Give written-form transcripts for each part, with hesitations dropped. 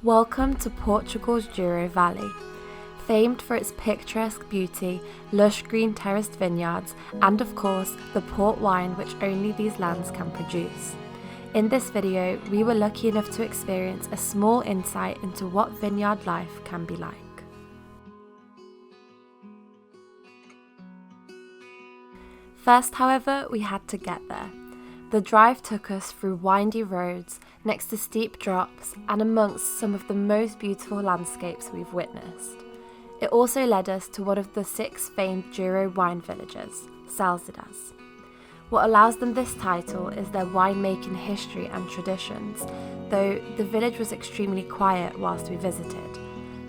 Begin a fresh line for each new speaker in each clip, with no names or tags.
Welcome to Portugal's Douro Valley. Famed for its picturesque beauty, lush green terraced vineyards, and of course, the port wine which only these lands can produce. In this video, we were lucky enough to experience a small insight into what vineyard life can be like. First, however, we had to get there. The drive took us through windy roads, next to steep drops, and amongst some of the most beautiful landscapes we've witnessed. It also led us to one of the 6 famed Douro wine villages, Salsidas. What allows them this title is their winemaking history and traditions, though the village was extremely quiet whilst we visited.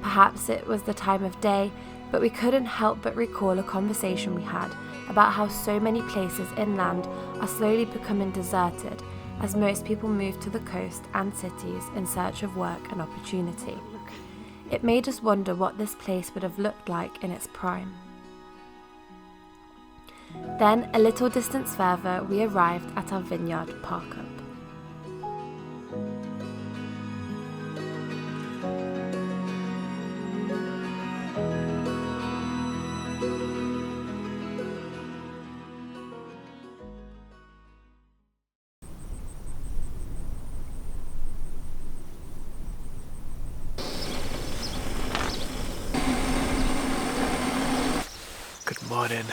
Perhaps it was the time of day, but we couldn't help but recall a conversation we had about how so many places inland are slowly becoming deserted as most people move to the coast and cities in search of work and opportunity. It made us wonder what this place would have looked like in its prime. Then, a little distance further, we arrived at our vineyard park-up.
Good morning.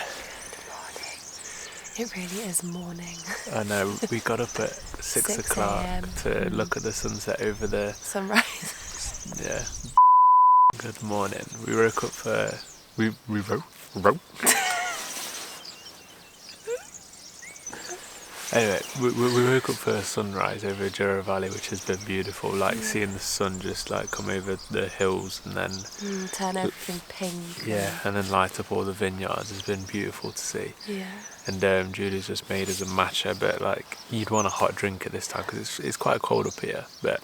It really is morning.
I know, we got up at 6 o'clock to look at the sunset over the
sunrise.
Yeah. Good morning. We woke up for we wrote. Anyway, we woke up for a sunrise over Douro Valley, which has been beautiful. Seeing the sun just come over the hills and then
turn everything pink.
Yeah, and then light up all the vineyards has been beautiful to see.
Yeah.
And Julie's just made us a matcha, but you'd want a hot drink at this time because it's quite cold up here. But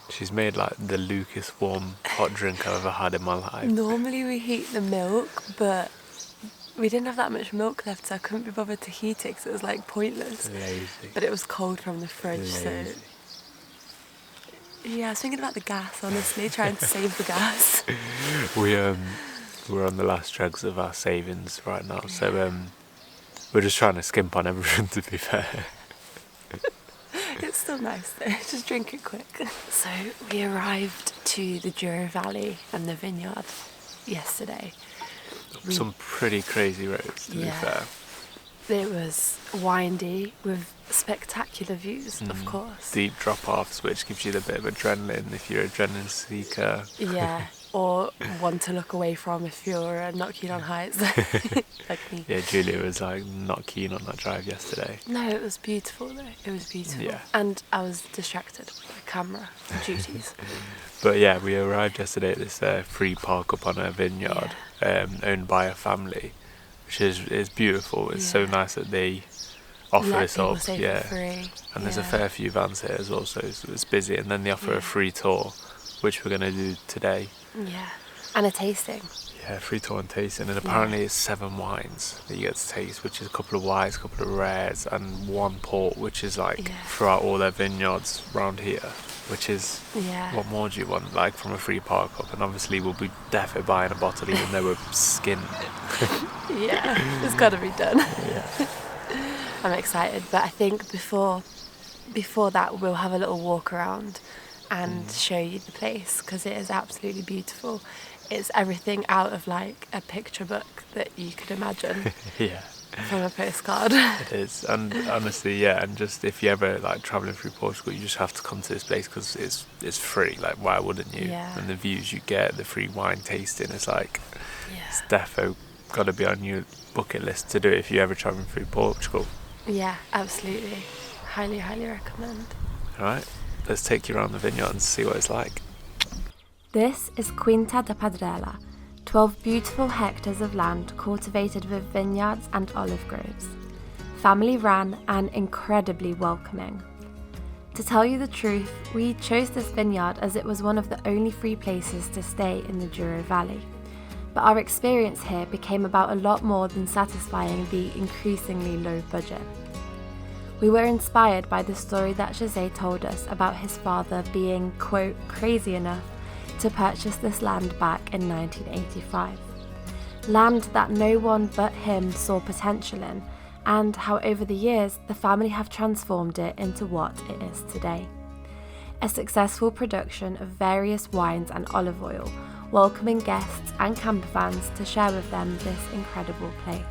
she's made the luckiest warm hot drink I've ever had in my life.
Normally we heat the milk, but we didn't have that much milk left, so I couldn't be bothered to heat it because it was pointless.
Lazy.
But it was cold from the fridge, so yeah, I was thinking about the gas, honestly, trying to save the gas.
We're on the last dregs of our savings right now, so we're just trying to skimp on everything, to be fair.
It's still nice though, just drink it quick. So we arrived to the Douro Valley and the vineyard yesterday.
Some pretty crazy roads, to be fair.
It was windy with spectacular views, of course.
Deep drop-offs, which gives you a bit of adrenaline if you're an adrenaline seeker.
Yeah, or one to look away from if you're not keen on heights, like me.
Yeah, Julia was not keen on that drive yesterday.
No, it was beautiful though. It was beautiful. Yeah. And I was distracted with my camera duties.
But yeah, we arrived yesterday at this free park up on a vineyard owned by a family, which is beautiful. It's so nice that they offer this up. Yeah,
for free.
And there's a fair few vans here as well, so it's busy. And then they offer a free tour, which we're going to do today.
Yeah, and a tasting.
Yeah, free tour and tasting. And apparently it's 7 wines that you get to taste, which is a couple of whites, a couple of reds, and 1 port, which is throughout all their vineyards around here. Which is, what more do you want, from a free park up? And obviously we'll be definitely buying a bottle even though we're skinned.
Yeah, it's got to be done.
Yeah.
I'm excited, but I think before that we'll have a little walk around and show you the place because it is absolutely beautiful. It's everything out of a picture book that you could imagine.
Yeah.
From a postcard.
It is, and honestly, and just if you ever travelling through Portugal, you just have to come to this place because it's free. Why wouldn't you?
Yeah.
And the views you get, the free wine tasting, it's it's defo got to be on your bucket list to do if you're ever travelling through Portugal.
Yeah, absolutely. Highly, highly recommend.
All right, let's take you around the vineyard and see what it's like.
This is Quinta da Padrela, 12 beautiful hectares of land cultivated with vineyards and olive groves. Family ran and incredibly welcoming. To tell you the truth, we chose this vineyard as it was one of the only free places to stay in the Douro Valley. But our experience here became about a lot more than satisfying the increasingly low budget. We were inspired by the story that José told us about his father being, quote, crazy enough to purchase this land back in 1985. Land that no one but him saw potential in, and how over the years the family have transformed it into what it is today. A successful production of various wines and olive oil, welcoming guests and campervans to share with them this incredible place.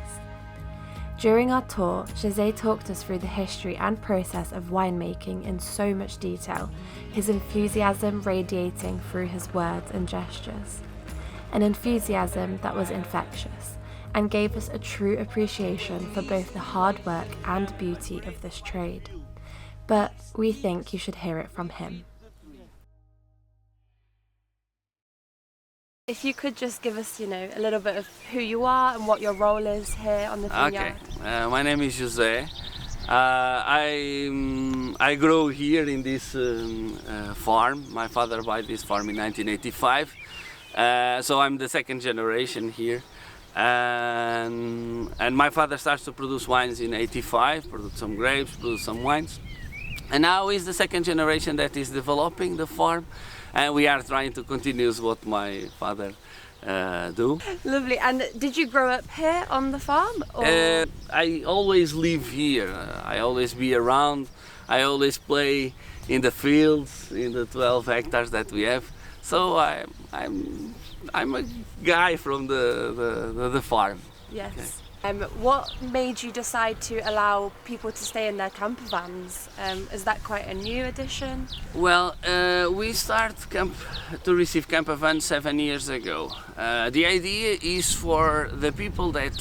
During our tour, José talked us through the history and process of winemaking in so much detail, his enthusiasm radiating through his words and gestures. An enthusiasm that was infectious and gave us a true appreciation for both the hard work and beauty of this trade. But we think you should hear it from him. If you could just give us, a little bit of who you are and what your role is here on the vineyard.
Okay, my name is José. I grew here in this farm. My father bought this farm in 1985. So I'm the second generation here, and my father starts to produce wines in 85, produce some grapes, produce some wines, and now he's the second generation that is developing the farm, and we are trying to continue what my father do.
Lovely. And did you grow up here on the farm? Or?
I always live here. I always be around. I always play in the fields, in the 12 hectares that we have. So I'm a guy from the farm.
Yes.
Okay.
What made you decide to allow people to stay in their camper vans? Is that quite a new addition?
Well, we start to receive camper vans 7 years ago. The idea is for the people that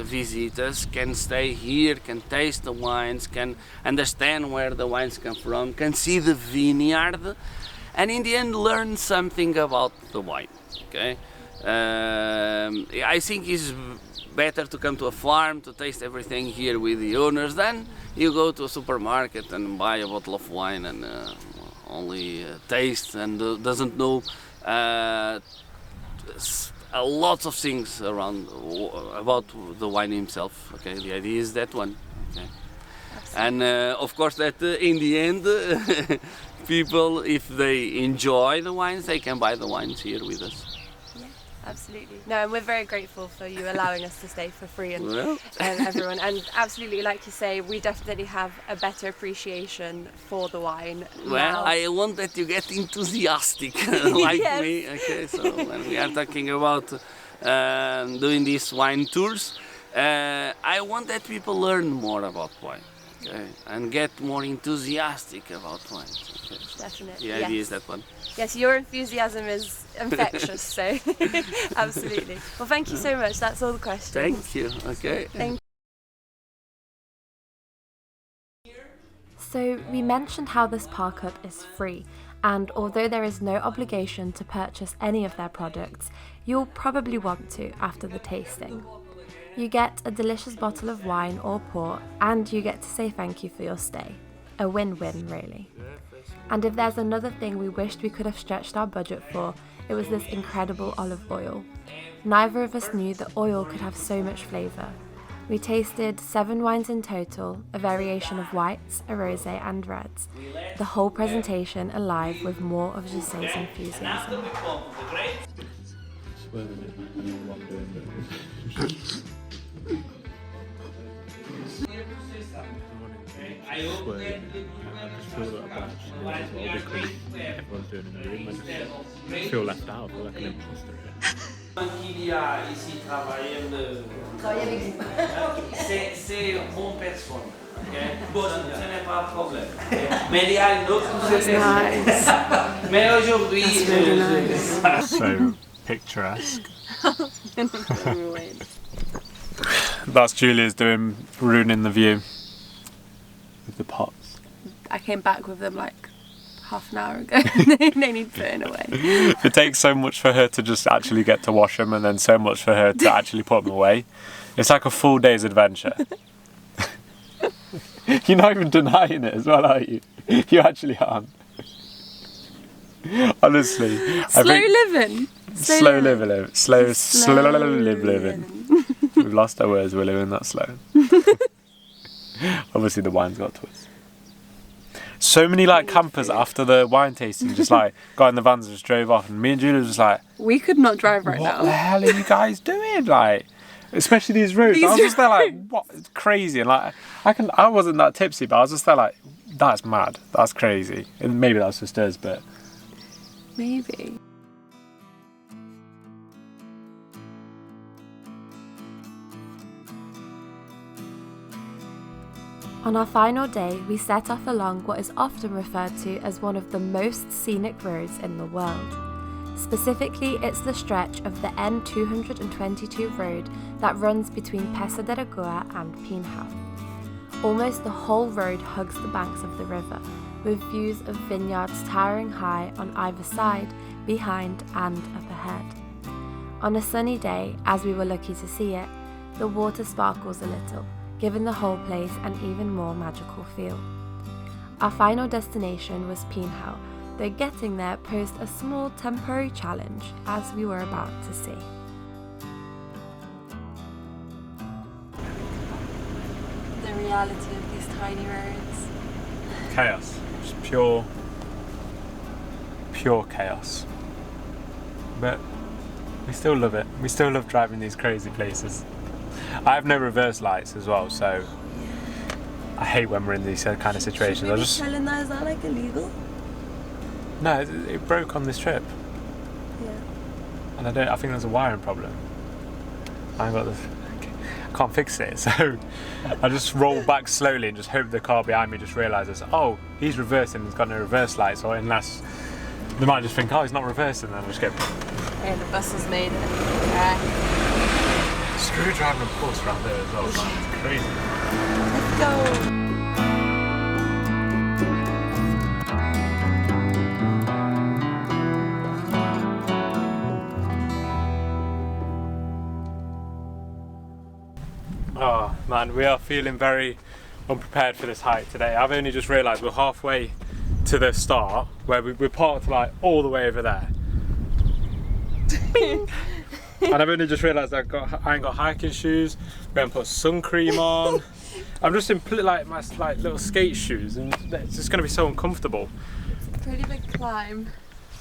visit us can stay here, can taste the wines, can understand where the wines come from, can see the vineyard, and in the end learn something about the wine. Okay, I think it's better to come to a farm to taste everything here with the owners than you go to a supermarket and buy a bottle of wine and only taste and doesn't know a lot of things around about the wine himself. Okay, the idea is that one. Okay, and of course that in the end. People, if they enjoy the wines, they can buy the wines here with us.
Yeah, absolutely. No, and we're very grateful for you allowing us to stay for free and everyone. And absolutely, like you say, we definitely have a better appreciation for the wine.
Well, I want that you get enthusiastic like
yes.
me. Okay, so when we are talking about doing these wine tours, I want that people learn more about wine. Okay, and get more enthusiastic about wines. Okay, so
definitely.
The idea is that one.
Yes, your enthusiasm is infectious, so absolutely. Well, thank you so much. That's all the questions.
Thank you. Okay.
Thank you. So we mentioned how this park-up is free, and although there is no obligation to purchase any of their products, you'll probably want to after the tasting. You get a delicious bottle of wine or port, and you get to say thank you for your stay. A win-win, really. And if there's another thing we wished we could have stretched our budget for, it was this incredible olive oil. Neither of us knew that oil could have so much flavour. We tasted 7 wines in total, a variation of whites, a rosé and reds. The whole presentation alive with more of José's enthusiasm.
I just feel that bad as well because everyone's doing in the room. I just feel left out. I feel like an imposter here.
Ici travaille c'est bon personne. Okay? Ce n'est pas un problème. Mais il y a d'autres
Nice.
Mais aujourd'hui
So picturesque. That's Julia's ruining the view with the pots.
I came back with them like half an hour ago. They need putting away.
It takes so much for her to just actually get to wash them and then so much for her to actually put them away. It's like a full day's adventure. You're not even denying it as well, are you? You actually aren't. Honestly.
Slow living.
Slow living. We've lost our words, we're living that slow. Obviously the wine's got to us. so many like campers after the wine tasting just like got in the vans and just drove off, and me and Julia was just like,
we could not drive right
what
now.
the hell are you guys doing? Like, especially these roads. I was just there like, what? It's crazy. And like, I wasn't that tipsy, but I was just there like, that's mad. That's crazy. And maybe that's just us, but
maybe. On our final day, we set off along what is often referred to as one of the most scenic roads in the world. Specifically, it's the stretch of the N222 road that runs between Peça de Aragua and Pinhao. Almost the whole road hugs the banks of the river, with views of vineyards towering high on either side, behind and up ahead. On a sunny day, as we were lucky to see it, the water sparkles a little, giving the whole place an even more magical feel. Our final destination was Pinhao, though getting there posed a small temporary challenge, as we were about to see. The reality of these tiny roads.
chaos. Just pure chaos. But we still love it. We still love driving these crazy places. I have no reverse lights as well, so I hate when we're in these kind of situations.
Should we be telling that, is that like illegal?
No, it broke on this trip.
Yeah.
And I think there's a wiring problem. I can't fix it, so I just roll back slowly and just hope the car behind me just realises, oh, he's reversing, he's got no reverse lights, or unless they might just think, oh, he's not reversing, then I'll just go.
Hey, the bus has made it.
Screw driving a bus around there as well, man. It's crazy.
Let's go.
Oh man, we are feeling very unprepared for this hike today. I've only just realised we're halfway to the start, where we're parked like all the way over there. And I've only just realised I ain't got hiking shoes. We haven't put sun cream on. I'm just in like my little skate shoes, and it's just going to be so uncomfortable.
It's a pretty big climb.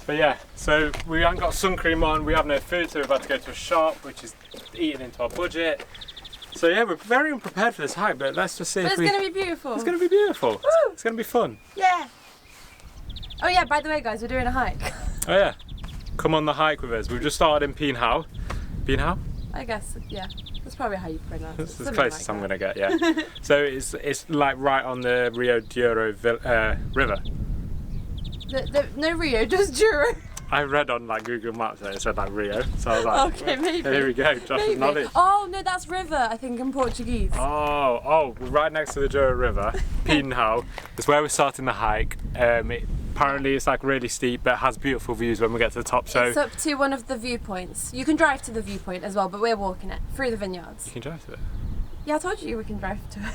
But yeah, so we haven't got sun cream on. We have no food, so we've had to go to a shop, which is eating into our budget. So yeah, we're very unprepared for this hike, but let's just see.
But it's going to be beautiful.
It's going to be beautiful.
Woo!
It's going to be fun.
Yeah. Oh yeah, by the way guys, we're doing a hike.
Oh yeah, come on the hike with us. We've just started in Pinhao. Pinhao?
I guess, yeah. That's probably how you pronounce it.
That's the
Something
closest
like
I'm going to get, yeah. So it's like right on the Rio Douro river.
No Rio, just Douro.
I read on like Google Maps that it said like Rio, so I was like,
okay, maybe.
Here we go, Josh's knowledge.
Oh no, that's river, I think in Portuguese.
Oh, we're right next to the Douro River, Pinhao. It's where we're starting the hike. Apparently it's like really steep, but it has beautiful views when we get to the top. So
it's up to one of the viewpoints. You can drive to the viewpoint as well, but we're walking it through the vineyards.
You can drive to it?
Yeah, I told you we can drive to it.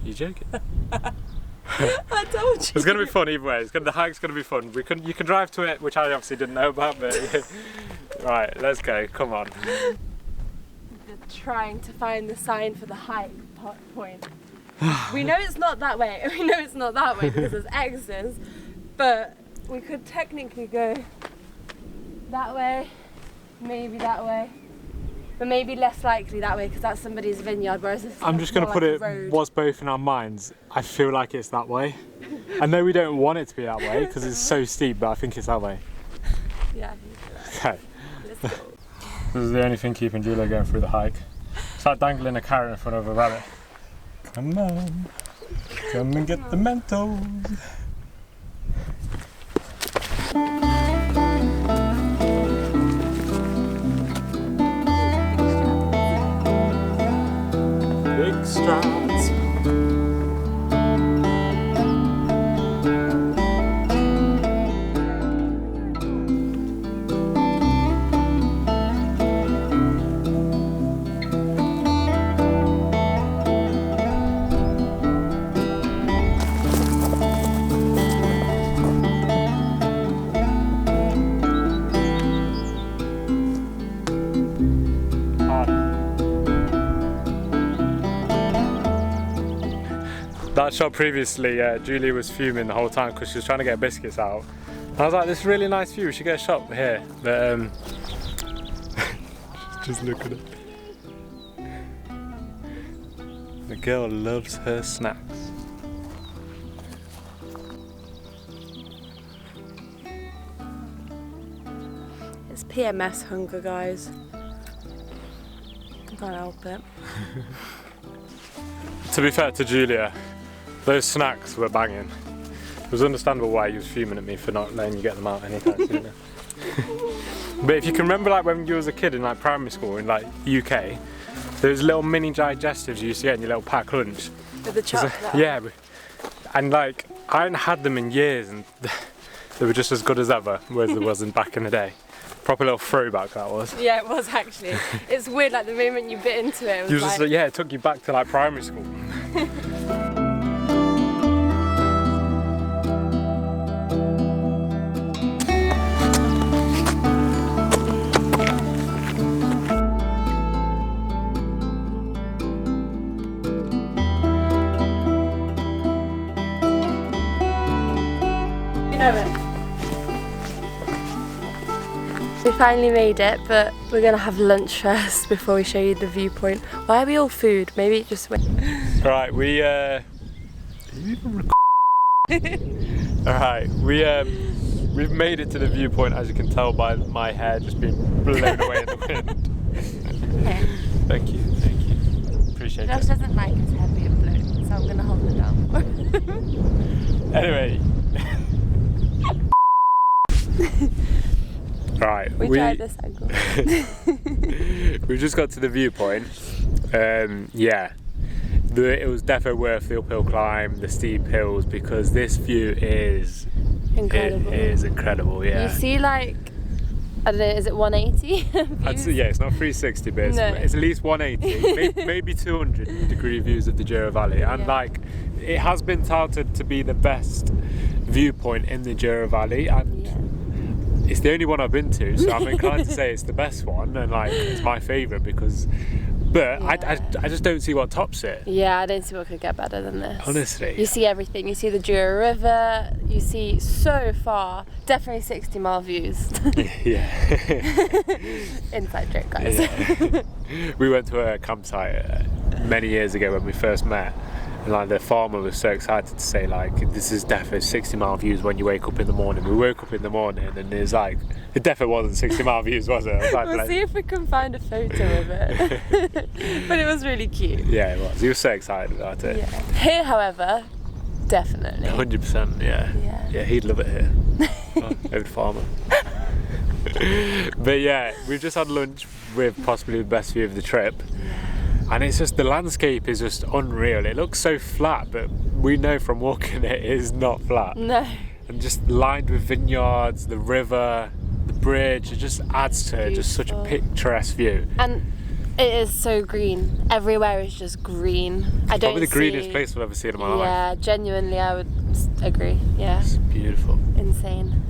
You joking?
I told you.
It's going to be fun either way. The hike's going to be fun. You can drive to it, which I obviously didn't know about, but right, let's go. Come on.
Trying to find the sign for the hike point. We know it's not that way. We know it's not that way because there's X's, but we could technically go that way, maybe that way, but maybe less likely that way because that's somebody's vineyard, whereas this
I'm just going to put
like
it, what's both in our minds, I feel like it's that way. I know we don't want it to be that way because it's so steep, but I think it's that way.
Yeah, I think so.
Okay.
Let's go.
This is the only thing keeping Julia going through the hike. It's like dangling a carrot in front of a rabbit. Come on, come and get the Mentos. Big strides. that shot previously, Julie was fuming the whole time because she was trying to get biscuits out. And I was like, this is a really nice view, we should get a shot here. But just look at it. The girl loves her snacks.
It's PMS hunger, guys. I can't help it.
To be fair to Julia, those snacks were banging. It was understandable why you was fuming at me for not letting you get them out anytime sooner. But if you can remember, like when you was a kid in like primary school in like UK, those little mini digestives you used to get in your little packed lunch.
With the chocolate.
Yeah, and like I hadn't had them in years, and they were just as good as ever, whereas there wasn't back in the day. Proper little throwback that was.
Yeah, it was actually. It's weird, like the moment you bit into it, it was
just, yeah, it took you back to like primary school.
You know it. We finally made it, but we're gonna have lunch first before we show you the viewpoint. Why are we all food? Maybe just wait.
Right, we Alright, we've made it to the viewpoint, as you can tell by my hair just being blown away in the wind.
Okay.
Thank you. Appreciate
Josh
it.
doesn't like his hair being blown, so I'm gonna hold it down.
Anyway. Right,
we tried this angle.
We've just got to the viewpoint. Yeah, it was definitely worth the uphill climb, the steep hills, because this view is
incredible.
It is incredible, yeah.
You see, like, I don't know, is it 180?
I'd say, yeah, it's not 360, but it's at least 180, maybe 200 degree views of the Douro Valley, and like it has been touted to be the best viewpoint in the Douro Valley, and it's the only one I've been to, so I'm inclined to say it's the best one, and like it's my favourite because, but I just don't see what tops it.
Yeah, I don't see what could get better than this.
Honestly.
You see everything. You see the Douro River, you see so far, definitely 60-mile views.
Yeah.
Inside joke, guys.
Yeah. We went to a campsite many years ago when we first met. And like the farmer was so excited to say like, this is definitely 60-mile views when you wake up in the morning. We woke up in the morning and it was like, it definitely wasn't 60-mile views, was it? I was like,
we'll see if we can find a photo of it. But it was really cute.
Yeah, it was. He was so excited about it.
Yeah. Here, however, definitely.
100%, yeah. Yeah, he'd love it here. Over the farmer. But yeah, we've just had lunch with possibly the best view of the trip. And it's just, the landscape is just unreal. It looks so flat, but we know from walking it is not flat.
No.
And just lined with vineyards, the river, the bridge, it just adds to just such a picturesque view.
And it is so green. Everywhere is just green.
Probably the greenest place I've ever seen in my life.
Yeah, genuinely, I would agree. Yeah.
It's beautiful.
Insane.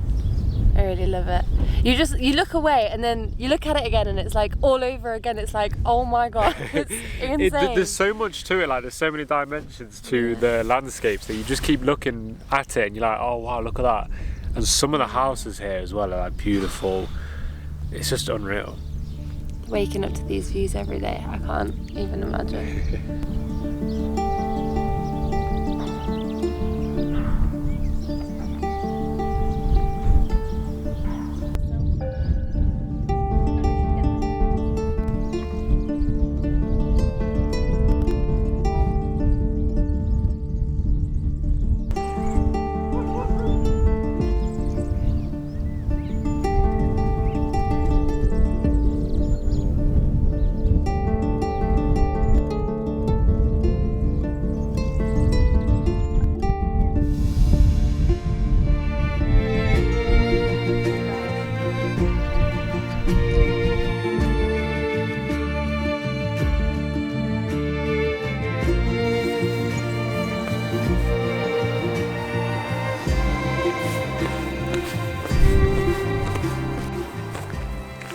I really love it. You look away and then you look at it again and it's like all over again. It's like, oh my god, it's insane.
There's so much to it, like there's so many dimensions to the landscapes that you just keep looking at it and you're like, oh wow, look at that. And some of the houses here as well are like beautiful. It's just unreal.
Waking up to these views every day, I can't even imagine.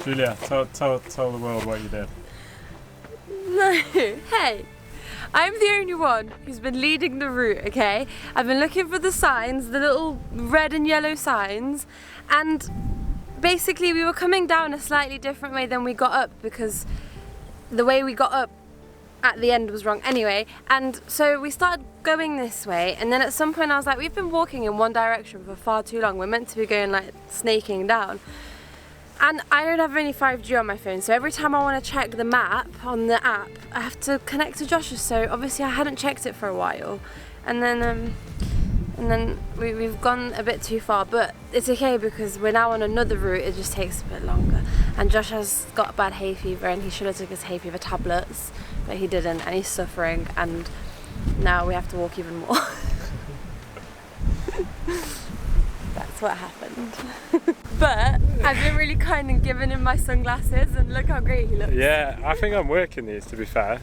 Julia, tell the world what you did. No, hey, I'm the only one who's been leading the route, okay? I've been looking for the signs, the little red and yellow signs, and basically we were coming down a slightly different way than we got up because the way we got up at the end was wrong anyway, and so we started going this way, and then at some point I was like, we've been walking in one direction for far too long, we're meant to be going like snaking down. And I don't have any 5G on my phone, so every time I want to check the map on the app, I have to connect to Josh's, so obviously I hadn't checked it for a while. And then we've gone a bit too far, but it's okay because we're now on another route, it just takes a bit longer. And Josh has got bad hay fever and he should have took his hay fever tablets, but he didn't, and he's suffering, and now we have to walk even more. That's what happened. But I've been really kind and given him my sunglasses, and look how great he looks.
Yeah, I think I'm working these, to be fair.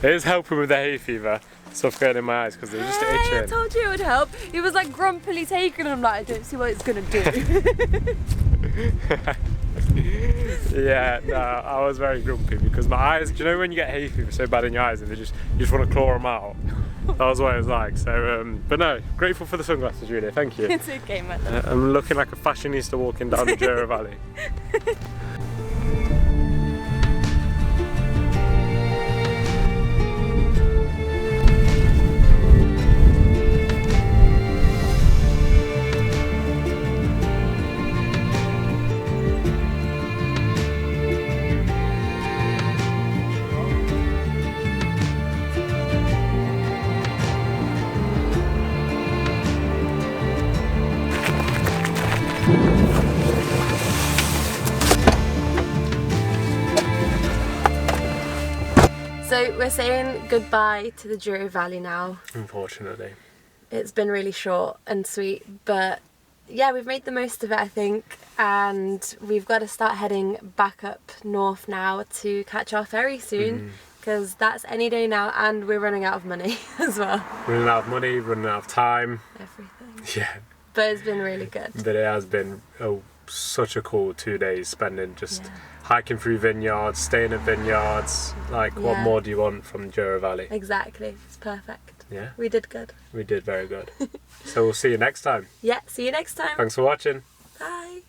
It is helping with the hay fever, stuff going in my eyes because they're just itching.
I told you it would help. He was like grumpily taking, and I'm like, I don't see what it's gonna do.
Yeah, no, I was very grumpy because my eyes, do you know when you get hay fever so bad in your eyes and you just want to claw them out? That was what it was like. So, but no, grateful for the sunglasses, really. Thank you.
It's okay, man.
I'm looking like a fashionista walking down the Douro Valley.
So we're saying goodbye to the Douro Valley now.
Unfortunately.
It's been really short and sweet, but yeah, we've made the most of it, I think, and we've got to start heading back up north now to catch our ferry soon, because that's any day now, and we're running out of money as well.
Running out of money, running out of time.
Everything.
Yeah.
But it's been really good.
But it has been such a cool 2 days spending just hiking through vineyards, staying at vineyards. Like, what more do you want from Douro Valley?
Exactly, it's perfect.
Yeah.
We did good.
We did very good. So we'll see you next time.
Yeah, see you next time.
Thanks for watching.
Bye.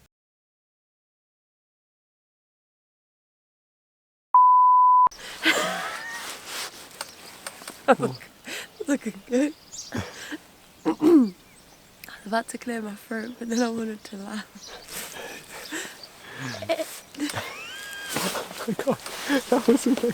Looking good. I was about to clear my throat, but then I wanted to laugh.
Oh my god, that was amazing.